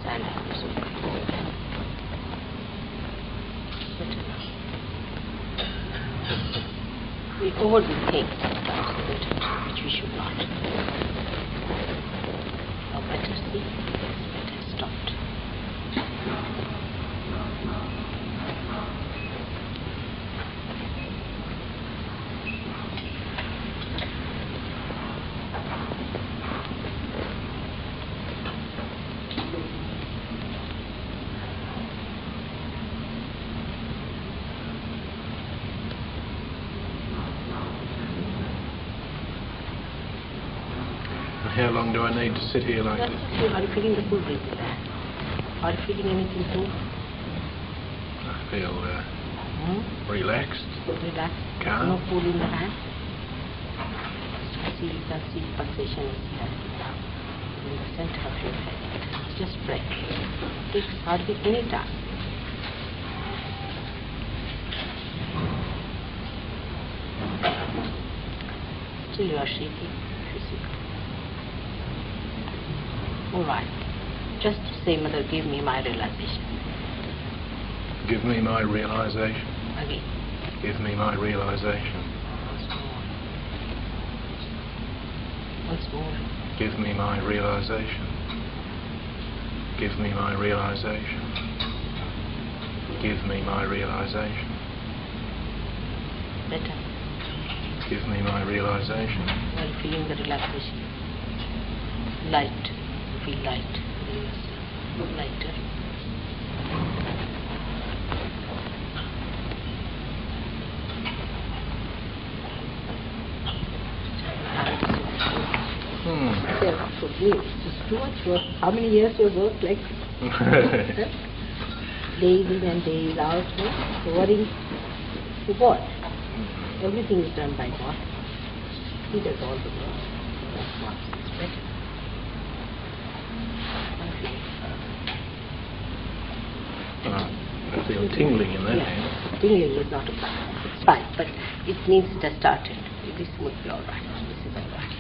Stand up. We overdo things which we should not. Or better see, better stopped. How long do I need to sit here like this? Are you feeling the cool breeze in there? Are you feeling anything cool? I feel relaxed. Relaxed. Calm. No cool in the hand. You can see pulsation is here in the center of your head. Just break. Takes hardly any time. Still you are shaking physically. Alright. Just say, Mother, give me my realization. Give me my realization. Again. Give me my realization. Once more. Give me my realization. Give me my realization. Give me my realization. Better. Give me my realization. Are you feeling the relaxation? Light. Feel light. Lighter. For me, it's too much work. How many years you worked like days in and days out, worrying for God. Everything is done by God. He does all the work. That's what is better. I feel tingling in that hand. Tingling is not a problem. It's fine, but it needs to start it. This would be alright. This is alright.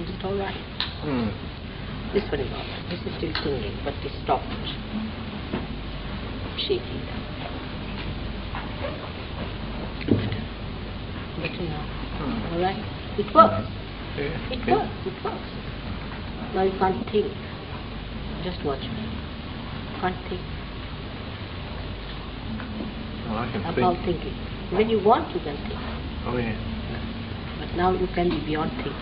Is it alright? This one is alright. This is still tingling, but this stopped shaking. Better now. Alright? It works. Yeah. It works. It works. Now you can't think. Just watch me. You can't think. Well, I can about think. thinking. When you want, you can think. Oh, yeah. But now you can be beyond thinking.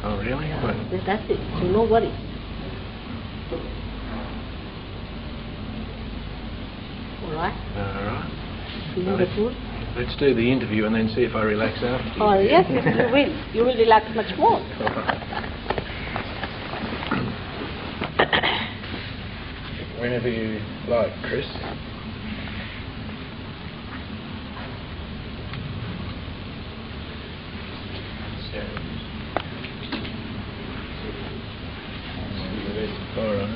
Oh, really? What? That's it. So no worries. Alright? Alright. Feeling the cool? Let's do the interview and then see if I relax after. Oh, yes, you will. You will relax much more. Whenever you like, Chris. Alright.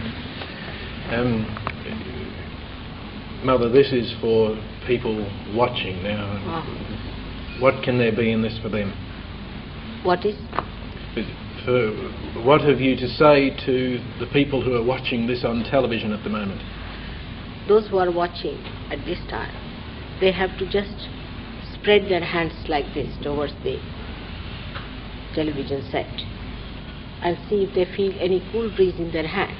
Mother, this is for people watching now. What can there be in this for them? What is? What have you to say to the people who are watching this on television at the moment? Those who are watching at this time, they have to just spread their hands like this towards the television set and see if they feel any cool breeze in their hands.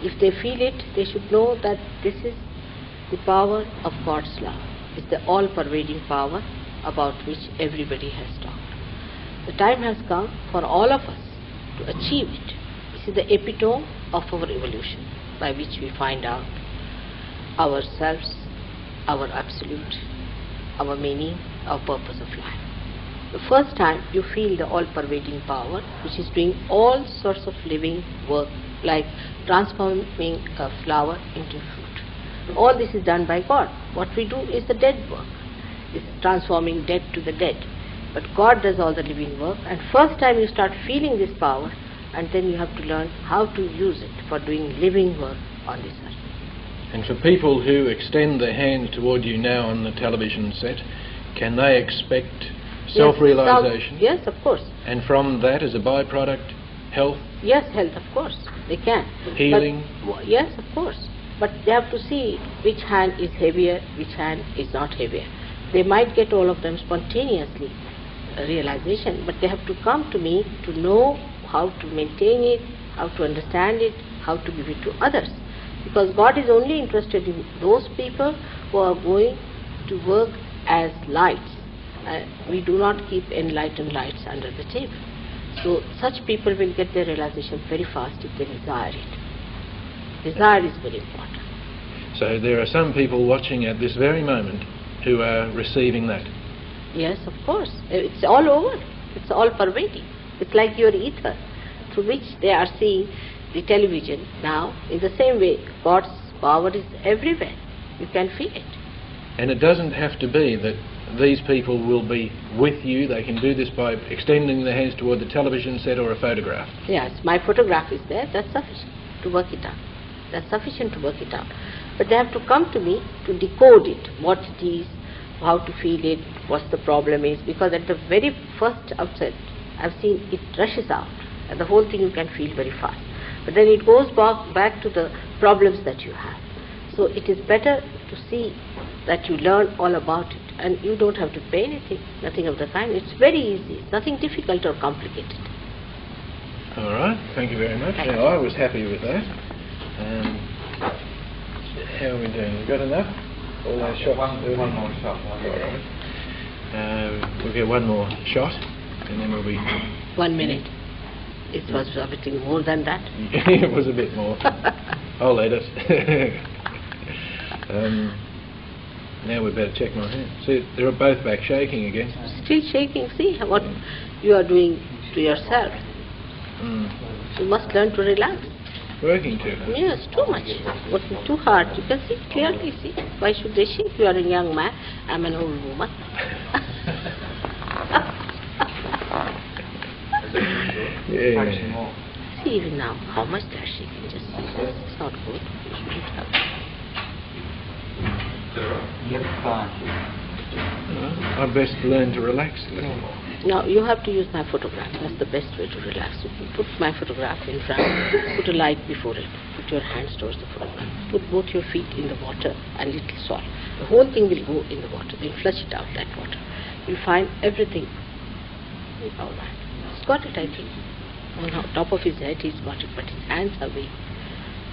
If they feel it, they should know that this is the power of God's love. It's the all-pervading power about which everybody has talked. The time has come for all of us to achieve it. This is the epitome of our evolution, by which we find out ourselves, our absolute, our meaning, our purpose of life. The first time you feel the all-pervading power, which is doing all sorts of living work, like transforming a flower into fruit. All this is done by God. What we do is the dead work. It's transforming dead to the dead. But God does all the living work, and first time you start feeling this power, and then you have to learn how to use it for doing living work on this earth. And for people who extend their hands toward you now on the television set, can they expect Self-realisation. Yes, of course. And from that, as a byproduct, health. Yes, health, of course, they can. Healing. But, yes, of course. But they have to see which hand is heavier, which hand is not heavier. They might get all of them spontaneously, realization, but they have to come to me to know how to maintain it, how to understand it, how to give it to others. Because God is only interested in those people who are going to work as lights. We do not keep enlightened lights under the table. So such people will get their realization very fast if they desire it. Desire is very important. So there are some people watching at this very moment who are receiving that. Yes, of course. It's all over. It's all pervading. It's like your ether, through which they are seeing the television now. In the same way, God's power is everywhere. You can feel it. And it doesn't have to be that these people will be with you. They can do this by extending their hands toward the television set or a photograph. Yes, my photograph is there. That's sufficient to work it out. That's sufficient to work it out. But they have to come to me to decode it, what it is, how to feel it, what the problem is. Because at the very first outset, I've seen it rushes out. And the whole thing you can feel very fast. But then it goes back to the problems that you have. So it is better to see that you learn all about it. And you don't have to pay anything, nothing of the kind. It's very easy. It's nothing difficult or complicated. All right. Thank you very much. Now, I was happy with that. How are we doing? We've got enough? All those shots? One more shot. We'll get one more shot, and then we'll be... 1 minute. It was a bit more than that. It was a bit more. I'll let us. Now we better check my hand. See, they're both back shaking again. Still shaking. See what you are doing to yourself. You must learn to relax. Working too hard. Yes, too much. Working too hard. You can see clearly. See, why should they shake? You are a young man. I'm an old woman. Yeah. See even now how much they are shaking. Just it's not good. You shouldn't have. I'd best learn to relax a little more. Now you have to use my photograph. That's the best way to relax. You put my photograph in front, put a light before it, put your hands towards the photograph, put both your feet in the water and little salt. The whole thing will go in the water. Then flush it out, that water. You'll find everything. All right. He's got it, I think. On top of his head he's got it, but his hands are weak.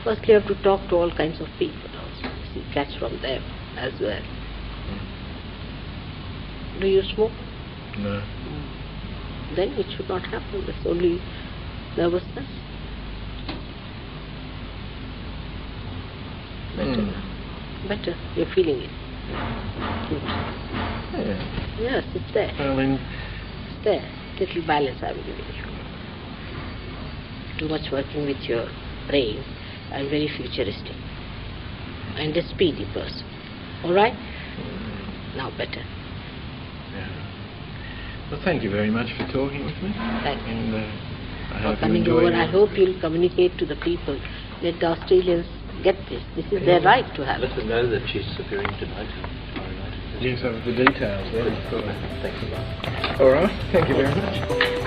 First you have to talk to all kinds of people also. See, catch from them as well. Do you smoke? No. Then it should not happen. It's only nervousness. Better now. Better. You're feeling it. Good. Yeah. Yes, it's there. Well, It's there. Little balance I'm giving you. Too much working with your brain and very futuristic. And a speedy person. Alright? Now better. Well, thank you very much for talking with me. Thank you. And I hope for coming you enjoy over. I hope you'll communicate to the people. Let the Australians get this. This is their right to have. Let them know that she's appearing tonight. Yes, of the details there. Thanks a lot. All right. Thank you very much.